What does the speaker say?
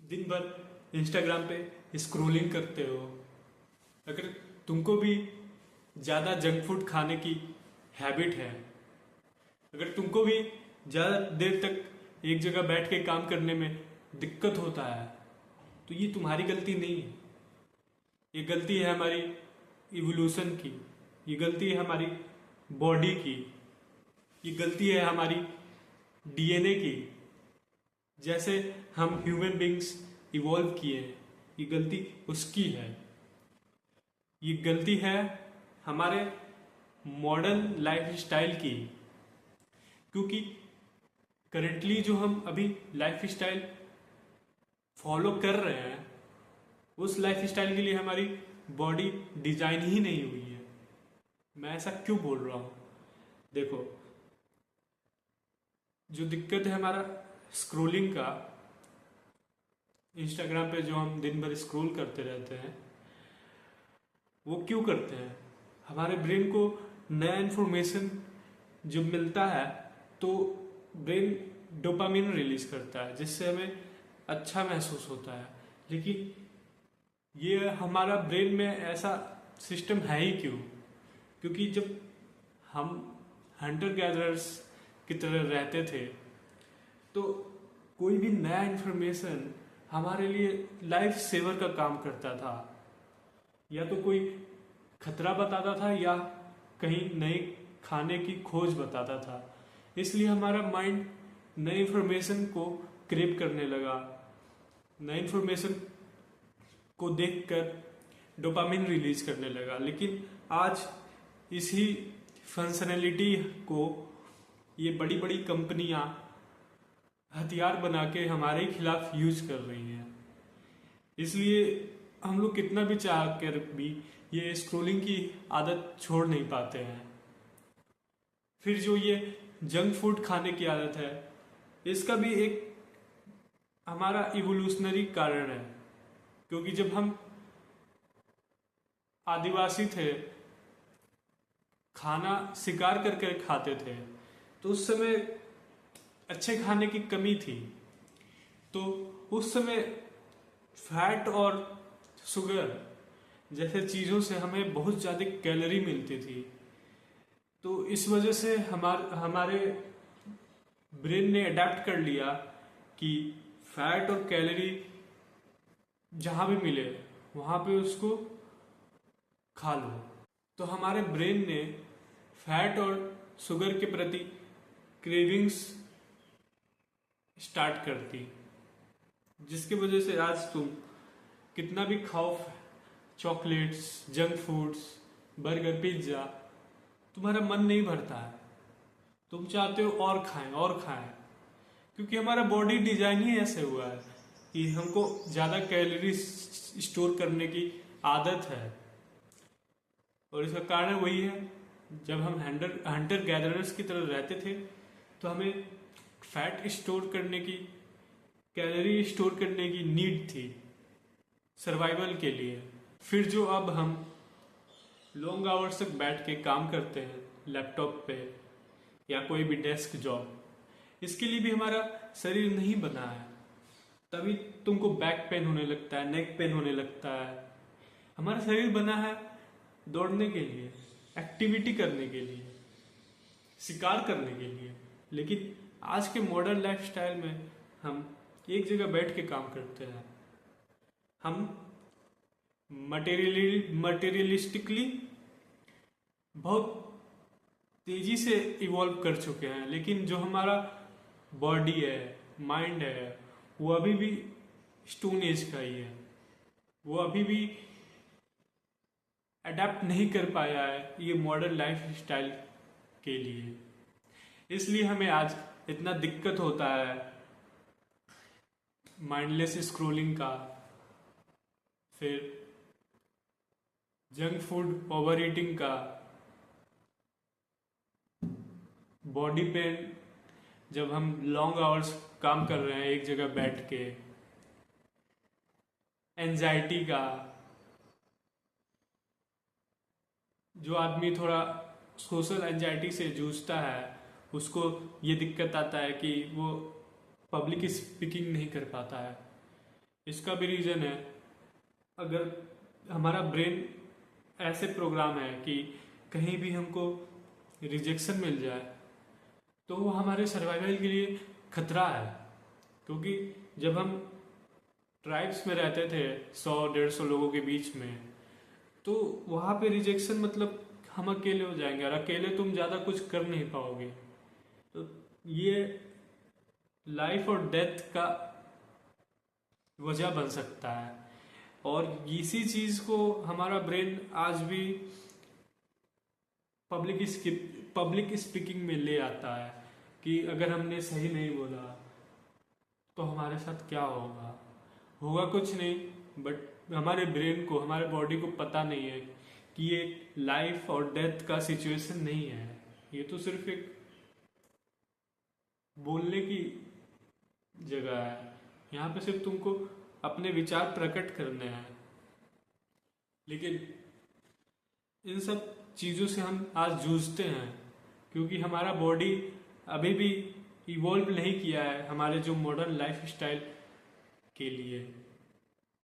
दिन भर इंस्टाग्राम पे स्क्रोलिंग करते हो। अगर तुमको भी ज़्यादा जंक फूड खाने की हैबिट है, अगर तुमको भी ज़्यादा देर तक एक जगह बैठ के काम करने में दिक्कत होता है, तो ये तुम्हारी गलती नहीं है। ये गलती है हमारी इवोल्यूशन की, ये गलती है हमारी बॉडी की, ये गलती है हमारी डीएनए की। जैसे हम ह्यूमन बींग्स इवॉल्व किए हैं, ये गलती उसकी है। ये गलती है हमारे मॉडर्न लाइफ स्टाइल की, क्योंकि करेंटली जो हम अभी लाइफ स्टाइल फॉलो कर रहे हैं, उस लाइफ स्टाइल के लिए हमारी बॉडी डिजाइन ही नहीं हुई है। मैं ऐसा क्यों बोल रहा हूं? देखो, जो दिक्कत है हमारा स्क्रोलिंग का, इंस्टाग्राम पे जो हम दिन भर स्क्रोल करते रहते हैं, वो क्यों करते हैं? हमारे ब्रेन को नया इंफॉर्मेशन जब मिलता है तो ब्रेन डोपामिन रिलीज करता है, जिससे हमें अच्छा महसूस होता है। लेकिन ये हमारा ब्रेन में ऐसा सिस्टम है ही क्यों? क्योंकि जब हम हंटर गैदरर्स की तरह रहते थे, तो कोई भी नया इंफॉर्मेशन हमारे लिए लाइफ सेवर का काम करता था। या तो कोई खतरा बताता था, या कहीं नए खाने की खोज बताता था। इसलिए हमारा माइंड नई इंफॉर्मेशन को क्रेव करने लगा। नई इंफॉर्मेशन को देखकर डोपामिन रिलीज करने लगा। लेकिन आज इसी फंक्शनैलिटी को ये बड़ी बड़ी कंपनियां हथियार बना के हमारे खिलाफ यूज कर रही हैं। इसलिए हम लोग कितना भी चाह कर भी ये स्क्रोलिंग की आदत छोड़ नहीं पाते हैं। फिर जो ये जंक फूड खाने की आदत है, इसका भी एक हमारा इवोल्यूशनरी कारण है। क्योंकि जब हम आदिवासी थे, खाना शिकार करके खाते थे, तो उस समय अच्छे खाने की कमी थी। तो उस समय फैट और शुगर जैसे चीज़ों से हमें बहुत ज़्यादा कैलोरी मिलती थी। तो इस वजह से हमारे ब्रेन ने अडेप्ट कर लिया कि फैट और कैलोरी जहाँ भी मिले वहाँ पे उसको खा लो। तो हमारे ब्रेन ने फैट और शुगर के प्रति क्रेविंग्स स्टार्ट कर दी, जिसकी वजह से आज तुम कितना भी खाओ, chocolates, junk foods, burger, pizza, तुम्हारा मन नहीं भरता है। तुम चाहते हो और खाएं और खाएं, क्योंकि हमारा बॉडी डिजाइन ही ऐसे हुआ है कि हमको ज़्यादा कैलोरी स्टोर करने की आदत है। और इसका कारण वही है, जब हम हंटर गैदरर्स की तरह रहते थे, तो हमें फैट स्टोर करने की, कैलोरी स्टोर करने की नीड थी सर्वाइवल के लिए। फिर जो अब हम लॉन्ग आवर्स तक बैठ के काम करते हैं लैपटॉप पे या कोई भी डेस्क जॉब, इसके लिए भी हमारा शरीर नहीं बना है। तभी तुमको बैक पेन होने लगता है, नेक पेन होने लगता है। हमारा शरीर बना है दौड़ने के लिए, एक्टिविटी करने के लिए, शिकार करने के लिए। लेकिन आज के मॉडर्न लाइफस्टाइल में हम एक जगह बैठ के काम करते हैं। हम मटेरियलिस्टिकली बहुत तेजी से इवॉल्व कर चुके हैं, लेकिन जो हमारा बॉडी है, माइंड है, वो अभी भी स्टोन एज का ही है। वो अभी भी अडेप्ट नहीं कर पाया है ये मॉडर्न लाइफ स्टाइल के लिए। इसलिए हमें आज इतना दिक्कत होता है माइंडलेस स्क्रोलिंग का, फिर जंक फूड ओवर ईटिंग का, बॉडी पेन जब हम लॉन्ग आवर्स काम कर रहे हैं एक जगह बैठ के, एंजाइटी का। जो आदमी थोड़ा सोशल एंजाइटी से जूझता है, उसको ये दिक्कत आता है कि वो पब्लिक स्पीकिंग नहीं कर पाता है, इसका भी रीजन है, अगर हमारा ब्रेन ऐसे प्रोग्राम है कि कहीं भी हमको रिजेक्शन मिल जाए तो वो हमारे सर्वाइवल के लिए खतरा है। क्योंकि जब हम ट्राइब्स में रहते थे 100-150 लोगों के बीच में, तो वहाँ पे रिजेक्शन मतलब हम अकेले हो जाएंगे, और अकेले तुम ज़्यादा कुछ कर नहीं पाओगे। तो ये लाइफ और डेथ का वजह बन सकता है। और इसी चीज़ को हमारा ब्रेन आज भी पब्लिक स्पीकिंग में ले आता है कि अगर हमने सही नहीं बोला तो हमारे साथ क्या होगा। होगा कुछ नहीं, बट हमारे ब्रेन को, हमारे बॉडी को पता नहीं है कि ये लाइफ और डेथ का सिचुएशन नहीं है, ये तो सिर्फ एक बोलने की जगह है। यहाँ पे सिर्फ तुमको अपने विचार प्रकट करने हैं। लेकिन इन सब चीज़ों से हम आज जूझते हैं क्योंकि हमारा बॉडी अभी भी इवॉल्व नहीं किया है हमारे जो मॉडर्न लाइफ स्टाइल के लिए।